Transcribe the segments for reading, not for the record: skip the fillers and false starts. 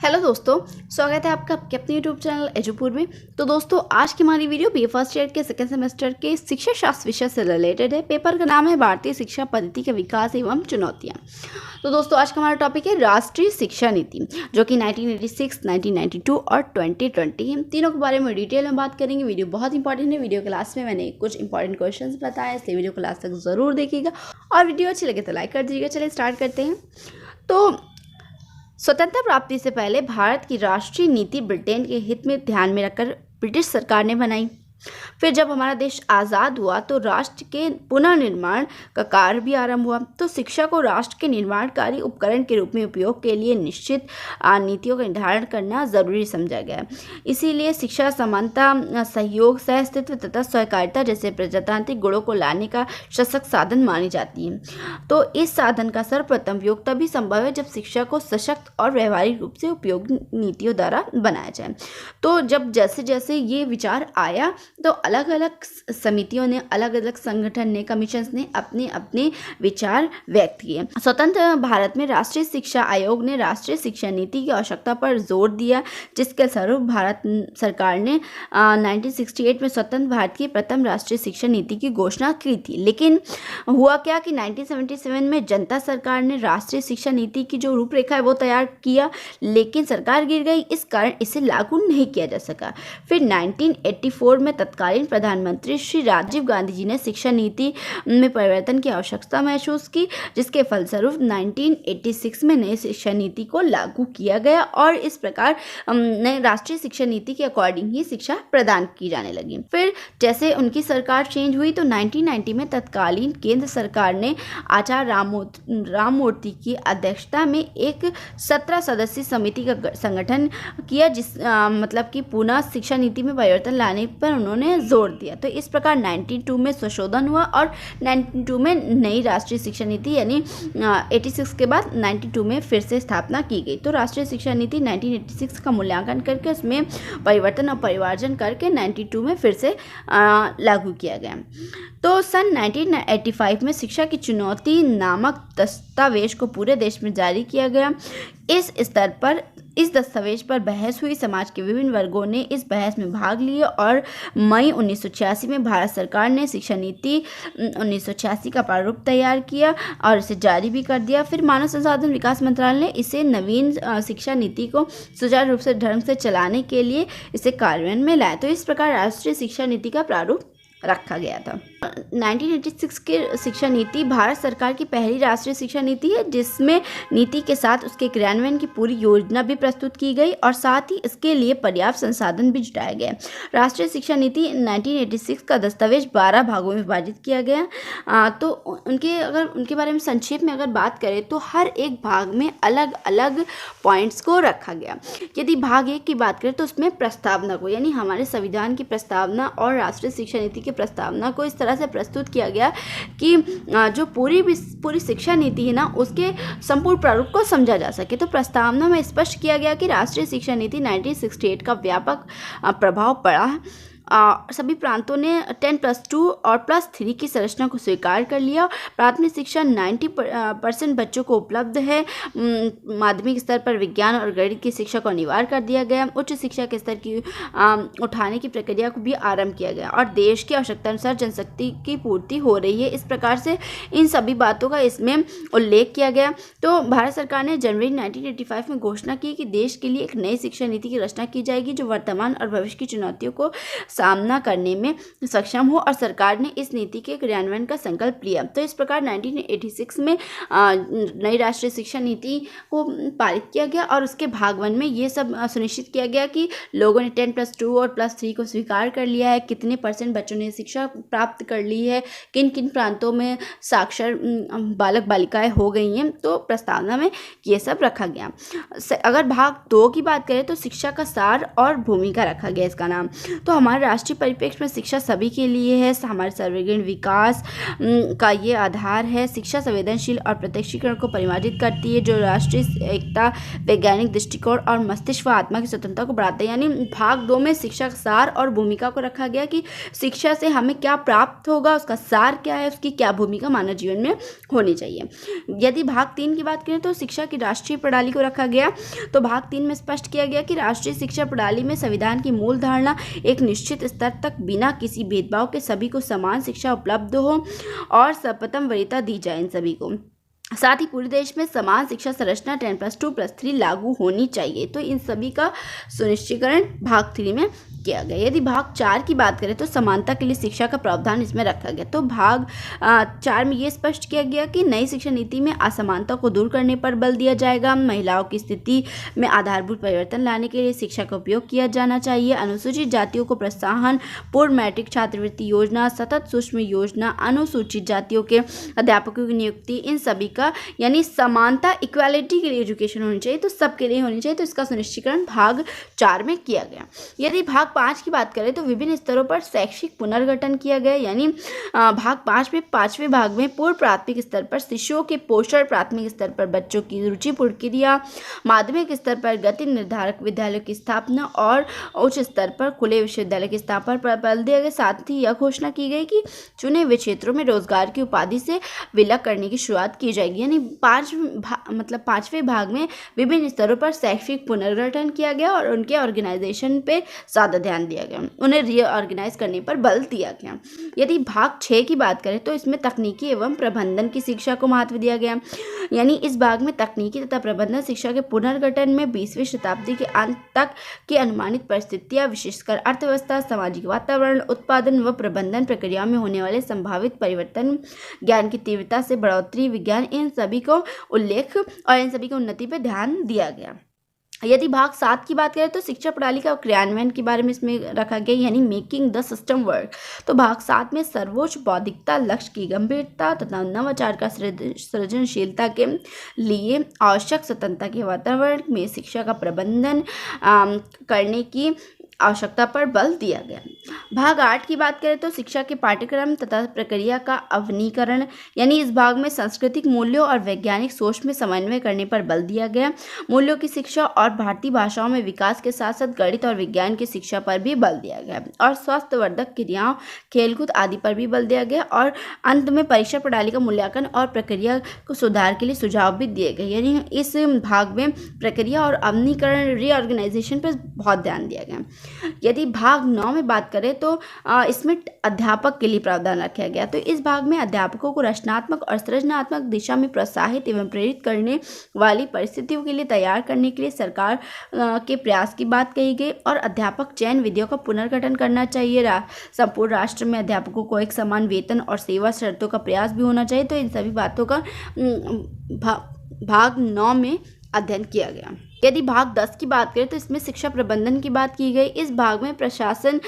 Hello दोस्तों, स्वागत है आपका आपके अपने यूट्यूब चैनल एजुपुर में। तो दोस्तों, आज की हमारी वीडियो बीए फर्स्ट ईयर के सेकेंड सेमेस्टर के शिक्षा शास्त्र विषय से रिलेटेड है। पेपर का नाम है भारतीय शिक्षा पद्धति के विकास एवं चुनौतियां। तो दोस्तों, आज का हमारा टॉपिक है राष्ट्रीय शिक्षा नीति, जो कि 1986, 1992 और 2020 है। तीनों के बारे में डिटेल में बात करेंगे। वीडियो बहुत इंपॉर्टेंट है। वीडियो क्लास में मैंने कुछ इंपॉर्टेंट क्वेश्चन बताया, इसलिए वीडियो क्लास तक जरूर देखिएगा और वीडियो अच्छी लगे तो लाइक कर दीजिएगा। चलिए स्टार्ट करते हैं। तो स्वतंत्रता प्राप्ति से पहले भारत की राष्ट्रीय नीति ब्रिटेन के हित में ध्यान में रखकर ब्रिटिश सरकार ने बनाई। फिर जब हमारा देश आज़ाद हुआ तो राष्ट्र के पुनर्निर्माण का कार्य भी आरंभ हुआ। तो शिक्षा को राष्ट्र के निर्माणकारी उपकरण के रूप में उपयोग के लिए निश्चित नीतियों का निर्धारण करना जरूरी समझा गया। इसीलिए शिक्षा समानता, सहयोग, सहअस्तित्व तथा सहकारिता जैसे प्रजातांत्रिक गुणों को लाने का सशक्त साधन मानी जाती है। तो इस साधन का सर्वप्रथम उपयोग तभी संभव है जब शिक्षा को सशक्त और व्यवहारिक रूप से उपयोग नीतियों द्वारा बनाया जाए। तो जब जैसे जैसे ये विचार आया तो अलग अलग समितियों ने, अलग अलग संगठन ने, कमीशन ने अपने अपने विचार व्यक्त किए। स्वतंत्र भारत में राष्ट्रीय शिक्षा आयोग ने राष्ट्रीय शिक्षा नीति की आवश्यकता पर जोर दिया, जिसके स्वरूप भारत सरकार ने 1968 में स्वतंत्र भारत की प्रथम राष्ट्रीय शिक्षा नीति की घोषणा की थी। लेकिन हुआ क्या कि 1977 में जनता सरकार ने राष्ट्रीय शिक्षा नीति की जो रूपरेखा है वो तैयार किया, लेकिन सरकार गिर गई। इस कारण इसे लागू नहीं किया जा सका। फिर 1984 में तत्कालीन प्रधानमंत्री श्री राजीव गांधी जी ने शिक्षा नीति में परिवर्तन की आवश्यकता महसूस की, जिसके फलस्वरूप 1986 में नई शिक्षा नीति को लागू किया गया और इस प्रकार नई राष्ट्रीय शिक्षा नीति के अकॉर्डिंग ही शिक्षा प्रदान की जाने लगी। फिर जैसे उनकी सरकार चेंज हुई तो 1990 में तत्कालीन केंद्र सरकार ने आचार्य राममूर्ति की अध्यक्षता में एक 17 सदस्यीय समिति का संगठन किया, मतलब कि पुनः शिक्षा नीति में परिवर्तन लाने पर उन्होंने जोर दिया। तो इस प्रकार 92 में संशोधन हुआ और 92 में नई राष्ट्रीय शिक्षा नीति यानी 86 के बाद 92 में फिर से स्थापना की गई। तो राष्ट्रीय शिक्षा नीति 1986 का मूल्यांकन करके उसमें परिवर्तन और परिमार्जन करके 92 में फिर से लागू किया गया। तो सन 1985 में शिक्षा की चुनौती नामक दस्तावेज को पूरे देश में जारी किया गया। इस दस्तावेज पर बहस हुई। समाज के विभिन्न वर्गों ने इस बहस में भाग लिए और मई 1986 में भारत सरकार ने शिक्षा नीति 1986 का प्रारूप तैयार किया और इसे जारी भी कर दिया। फिर मानव संसाधन विकास मंत्रालय ने इसे नवीन शिक्षा नीति को सुचारू रूप से ढंग से चलाने के लिए इसे कार्यान्वयन में लाया। तो इस प्रकार राष्ट्रीय शिक्षा नीति का प्रारूप रखा गया था। 1986 की शिक्षा नीति भारत सरकार की पहली राष्ट्रीय शिक्षा नीति है, जिसमें नीति के साथ उसके क्रियान्वयन की पूरी योजना भी प्रस्तुत की गई और साथ ही इसके लिए पर्याप्त संसाधन भी जुटाए गए। राष्ट्रीय शिक्षा नीति 1986 का दस्तावेज 12 भागों में विभाजित किया गया। तो उनके बारे में संक्षेप में अगर बात करें तो हर एक भाग में अलग अलग पॉइंट्स को रखा गया। यदि भाग 1 की बात करें तो उसमें प्रस्तावना को, यानी हमारे संविधान की प्रस्तावना और राष्ट्रीय शिक्षा नीति की प्रस्तावना को इस तरह से प्रस्तुत किया गया कि जो पूरी शिक्षा नीति है ना, उसके संपूर्ण प्रारूप को समझा जा सके। तो प्रस्तावना में स्पष्ट किया गया कि राष्ट्रीय शिक्षा नीति 1968 का व्यापक प्रभाव पड़ा। सभी प्रांतों ने 10+2 और +3 की संरचना को स्वीकार कर लिया। प्राथमिक शिक्षा 90% बच्चों को उपलब्ध है। माध्यमिक स्तर पर विज्ञान और गणित की शिक्षा को अनिवार्य कर दिया गया। उच्च शिक्षा के स्तर की उठाने की प्रक्रिया को भी आरंभ किया गया और देश की आवश्यकता अनुसार जनशक्ति की पूर्ति हो रही है। इस प्रकार से इन सभी बातों का इसमें उल्लेख किया गया। तो भारत सरकार ने जनवरी 1985 में घोषणा की कि देश के लिए एक नई शिक्षा नीति की रचना की जाएगी, जो वर्तमान और भविष्य की चुनौतियों को सामना करने में सक्षम हो, और सरकार ने इस नीति के क्रियान्वयन का संकल्प लिया। तो इस प्रकार 1986 में नई राष्ट्रीय शिक्षा नीति को पारित किया गया और उसके भाग 1 में ये सब सुनिश्चित किया गया कि लोगों ने 10+2 और +3 को स्वीकार कर लिया है, कितने % बच्चों ने शिक्षा प्राप्त कर ली है, किन किन प्रांतों में साक्षर बालक बालिकाएं हो गई हैं। तो प्रस्तावना में ये सब रखा गया। अगर भाग 2 की बात करें तो शिक्षा का सार और भूमिका रखा गया इसका नाम। तो हमारे राष्ट्रीय परिप्रेक्ष्य में शिक्षा सभी के लिए है, हमारे सर्वग्राही विकास का ये आधार है। शिक्षा संवेदनशील और प्रत्यक्षीकरण को परिमार्जित करती है, जो राष्ट्रीय एकता, वैज्ञानिक दृष्टिकोण और मस्तिष्क व आत्मा की स्वतंत्रता को बढ़ाते हैं। यानी भाग 2 में शिक्षा का सार और भूमिका को रखा गया कि शिक्षा से हमें क्या प्राप्त होगा, उसका सार क्या है, उसकी क्या भूमिका मानव जीवन में होनी चाहिए। यदि भाग 3 की बात करें तो शिक्षा की राष्ट्रीय प्रणाली को रखा गया। तो भाग 3 में स्पष्ट किया गया कि राष्ट्रीय शिक्षा प्रणाली में संविधान की मूल धारणा एक निश्चित स्तर तक बिना किसी भेदभाव के सभी को समान शिक्षा उपलब्ध हो और सर्वप्रथम वरीयता दी जाए इन सभी को। साथ ही पूरे देश में समान शिक्षा संरचना 10+2+3 लागू होनी चाहिए। तो इन सभी का सुनिश्चितीकरण भाग 3 में किया गया। यदि भाग 4 की बात करें तो समानता के लिए शिक्षा का प्रावधान इसमें रखा गया। तो भाग 4 में ये स्पष्ट किया गया कि नई शिक्षा नीति में असमानता को दूर करने पर बल दिया जाएगा। महिलाओं की स्थिति में आधारभूत परिवर्तन लाने के लिए शिक्षा का उपयोग किया जाना चाहिए। अनुसूचित जातियों को प्रोत्साहन, पूर्व मैट्रिक छात्रवृत्ति योजना, सतत सूक्ष्म योजना, अनुसूचित जातियों के अध्यापकों की नियुक्ति, इन सभी का यानी समानता, इक्वालिटी के लिए एजुकेशन होनी चाहिए, तो सबके लिए होनी चाहिए। तो इसका सुनिश्चितीकरण भाग 4 में किया गया। यदि भाग 5 की बात करें तो विभिन्न स्तरों पर शैक्षिक पुनर्गठन किया गया। यानी भाग 5 में 5वें भाग में पूर्व प्राथमिक स्तर पर शिशुओं के पोषण, प्राथमिक स्तर पर बच्चों की रुचि प्रक्रिया, माध्यमिक स्तर पर गति निर्धारक विद्यालयों की स्थापना और उच्च स्तर पर खुले विश्वविद्यालय की स्थापना पर बल दिया गया। साथ ही यह घोषणा की गई कि चुने हुए क्षेत्रों में रोजगार की उपाधि से विलय करने की शुरुआत की जाएगी। यानी 5वें भाग में विभिन्न स्तरों पर शैक्षिक पुनर्गठन किया गया और उनके ऑर्गेनाइजेशन पे ज़्यादा ध्यान दिया गया, उन्हें रीऑर्गेनाइज करने पर बल दिया गया। यदि भाग 6 की बात करें तो इसमें तकनीकी एवं प्रबंधन की शिक्षा को महत्व दिया गया। यानी इस भाग में तकनीकी तथा प्रबंधन शिक्षा के पुनर्गठन में 20वीं शताब्दी के अंत तक की अनुमानित परिस्थितियां, विशेषकर अर्थव्यवस्था, सामाजिक वातावरण, उत्पादन व प्रबंधन प्रक्रियाओं में होने वाले संभावित परिवर्तन, ज्ञान की तीव्रता से बढ़ोतरी, विज्ञान, इन सभी को उल्लेख और इन सभी की उन्नति पर ध्यान दिया गया। यदि भाग 7 की बात करें तो शिक्षा प्रणाली का क्रियान्वयन के बारे में इसमें रखा गया, यानी मेकिंग द सिस्टम वर्क। तो भाग 7 में सर्वोच्च बौद्धिकता, लक्ष्य की गंभीरता तथा नवाचार का सृजनशीलता के लिए आवश्यक स्वतंत्रता के वातावरण में शिक्षा का प्रबंधन करने की आवश्यकता पर बल दिया गया। भाग 8 की बात करें तो शिक्षा के पाठ्यक्रम तथा प्रक्रिया का अवनीकरण, यानी इस भाग में सांस्कृतिक मूल्यों और वैज्ञानिक सोच में समन्वय करने पर बल दिया गया। मूल्यों की शिक्षा और भारतीय भाषाओं में विकास के साथ साथ गणित और विज्ञान की शिक्षा पर भी बल दिया गया और स्वास्थ्यवर्धक क्रियाओं, खेलकूद आदि पर भी बल दिया गया। और अंत में परीक्षा प्रणाली का मूल्यांकन और प्रक्रिया को सुधार के लिए सुझाव भी दिए गए। यानी इस भाग में प्रक्रिया और अवनीकरण, रीऑर्गेनाइजेशन पर बहुत ध्यान दिया गया। यदि भाग 9 में बात करें तो इसमें अध्यापक के लिए प्रावधान रखा गया। तो इस भाग में अध्यापकों को रचनात्मक और सृजनात्मक दिशा में प्रोत्साहित एवं प्रेरित करने वाली परिस्थितियों के लिए तैयार करने के लिए सरकार के प्रयास की बात कही गई और अध्यापक चयन विधियों का पुनर्गठन करना चाहिए। संपूर्ण राष्ट्र में अध्यापकों को एक समान वेतन और सेवा शर्तों का प्रयास भी होना चाहिए। तो इन सभी बातों का भाग 9 में अध्ययन किया गया। यदि भाग 10 की बात करें तो इसमें शिक्षा प्रबंधन की बात की गई। इस भाग में प्रशासन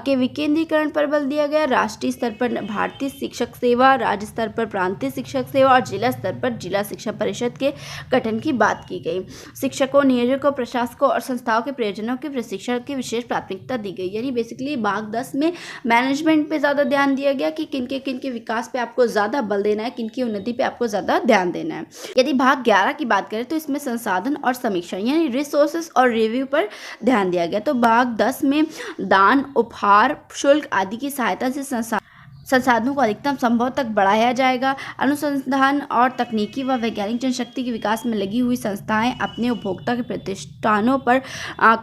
के विकेंद्रीकरण पर बल दिया गया। राष्ट्रीय स्तर पर भारतीय शिक्षक सेवा, राज्य स्तर पर प्रांतीय शिक्षक सेवा और जिला स्तर पर जिला शिक्षा परिषद के गठन की बात की गई। शिक्षकों, नियोजकों, प्रशासकों और संस्थाओं के प्रयोजनों के प्रशिक्षण की विशेष प्राथमिकता दी गई। यानी बेसिकली भाग 10 में मैनेजमेंट पे ज़्यादा ध्यान दिया गया कि किन के विकास पे आपको ज़्यादा बल देना है, किन की उन्नति पे आपको ज़्यादा ध्यान देना है। यदि भाग 11 की बात करें तो इसमें संसाधन और समीक्षा, यानी रिसोर्सेस और रिव्यू पर ध्यान दिया गया। तो भाग 10 में दान, उपहार, शुल्क आदि की सहायता से संसाधनों को अधिकतम संभव तक बढ़ाया जाएगा। अनुसंधान और तकनीकी व वैज्ञानिक जनशक्ति के विकास में लगी हुई संस्थाएं अपने उपभोक्ता के प्रतिष्ठानों पर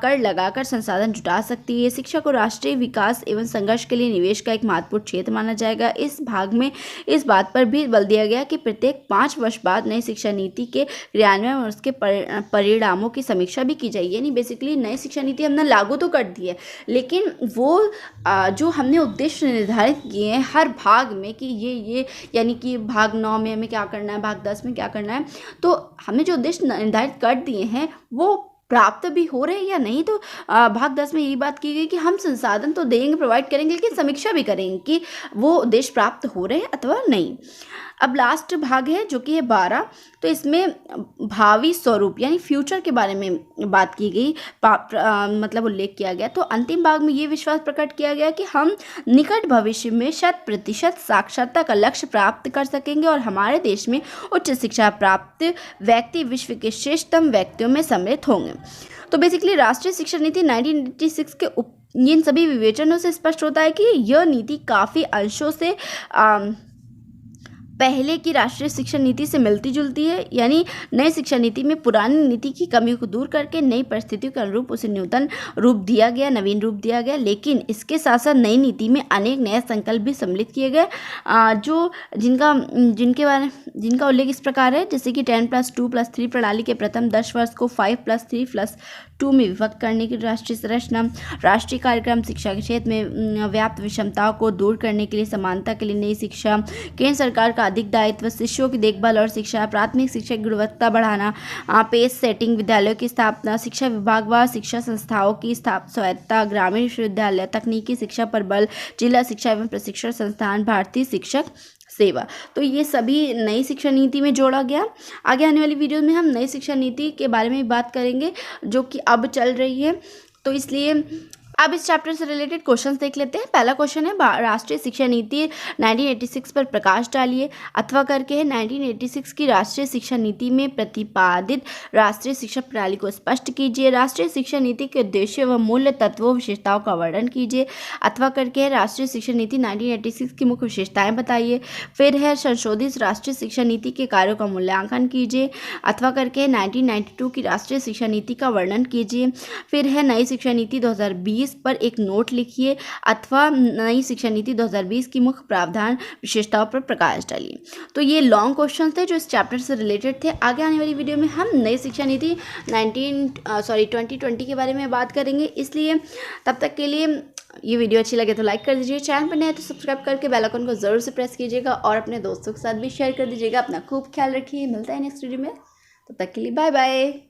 कर लगाकर संसाधन जुटा सकती है। शिक्षा को राष्ट्रीय विकास एवं संघर्ष के लिए निवेश का एक महत्वपूर्ण क्षेत्र माना जाएगा। इस भाग में इस बात पर भी बल दिया गया कि प्रत्येक 5 वर्ष बाद नई शिक्षा नीति के क्रियान्वयन और उसके परिणामों की समीक्षा भी की जाएगी। यानी बेसिकली नई शिक्षा नीति हमने लागू तो कर दी है, लेकिन वो जो हमने उद्देश्य निर्धारित किए हैं हर भाग में कि ये यानी कि भाग 9 में हमें क्या करना है, भाग 10 में क्या करना है, तो हमने जो उद्देश्य निर्धारित कर दिए हैं वो प्राप्त भी हो रहे हैं या नहीं। तो भाग 10 में यही बात की गई कि हम संसाधन तो देंगे, प्रोवाइड करेंगे, लेकिन समीक्षा भी करेंगे कि वो उद्देश्य प्राप्त हो रहे हैं अथवा नहीं। अब लास्ट भाग है जो कि है 12। तो इसमें भावी स्वरूप यानी फ्यूचर के बारे में बात की गई, मतलब उल्लेख किया गया। तो अंतिम भाग में ये विश्वास प्रकट किया गया कि हम निकट भविष्य में 100% साक्षरता का लक्ष्य प्राप्त कर सकेंगे और हमारे देश में उच्च शिक्षा प्राप्त व्यक्ति विश्व के श्रेष्ठतम व्यक्तियों में सम्मिलित होंगे। तो बेसिकली राष्ट्रीय शिक्षा नीति 1986 के इन सभी विवेचनों से स्पष्ट होता है कि यह नीति काफ़ी अंशों से पहले की राष्ट्रीय शिक्षा नीति से मिलती जुलती है। यानी नई शिक्षा नीति में पुरानी नीति की कमियों को दूर करके नई परिस्थितियों के अनुरूप उसे नूतन रूप दिया गया, नवीन रूप दिया गया। लेकिन इसके साथ साथ नई नीति में अनेक नए संकल्प भी सम्मिलित किए गए, जो जिनका उल्लेख इस प्रकार है, जैसे कि 10+2+3 प्रणाली के प्रथम 10 वर्ष को 5+3+2 में विभक्त करने की राष्ट्रीय संरचना, राष्ट्रीय कार्यक्रम, शिक्षा के क्षेत्र में व्याप्त विषमताओं को दूर करने के लिए समानता के लिए नई शिक्षा, केंद्र सरकार का अधिक दायित्व, शिष्यों की देखभाल और शिक्षा, प्राथमिक शिक्षा की गुणवत्ता बढ़ाना, पेस सेटिंग, विद्यालयों की स्थापना, शिक्षा विभाग व शिक्षा संस्थाओं की स्वायत्तता, ग्रामीण विश्वविद्यालय, तकनीकी शिक्षा पर बल, जिला शिक्षा एवं प्रशिक्षण संस्थान, भारतीय शिक्षक सेवा। तो ये सभी नई शिक्षा नीति में जोड़ा गया। आगे आने वाली वीडियो में हम नई शिक्षा नीति के बारे में बात करेंगे जो कि अब चल रही है। तो इसलिए अब इस चैप्टर से रिलेटेड क्वेश्चंस देख लेते हैं। पहला क्वेश्चन है, राष्ट्रीय शिक्षा नीति 1986 पर प्रकाश डालिए। अथवा करके है, 1986 की राष्ट्रीय शिक्षा नीति में प्रतिपादित राष्ट्रीय शिक्षा प्रणाली को स्पष्ट कीजिए। राष्ट्रीय शिक्षा नीति के उद्देश्य व मूल्य तत्वों विशेषताओं का वर्णन कीजिए। अथवा करके है, राष्ट्रीय शिक्षा नीति 1986 की मुख्य विशेषताएं बताइए। फिर है, संशोधित राष्ट्रीय शिक्षा नीति के कार्यों का मूल्यांकन कीजिए। अथवा करके 1992 की राष्ट्रीय शिक्षा नीति का वर्णन कीजिए। फिर है, नई शिक्षा नीति 2020 पर एक नोट लिखिए। अथवा नई शिक्षा नीति 2020 की मुख्य प्रावधान विशेषताओं पर प्रकाश डालिए। तो ये लॉन्ग क्वेश्चन थे जो इस चैप्टर से रिलेटेड थे। आगे आने वाली वीडियो में हम नई शिक्षा नीति 2020 के बारे में बात करेंगे। इसलिए तब तक के लिए ये वीडियो अच्छी लगे तो लाइक कर दीजिए, चैनल पर नए तो सब्सक्राइब करके बेल आइकन को जरूर से प्रेस कीजिएगा और अपने दोस्तों के साथ भी शेयर कर दीजिएगा। अपना खूब ख्याल रखिए, मिलता है नेक्स्ट वीडियो में, तब तक के लिए बाय बाय।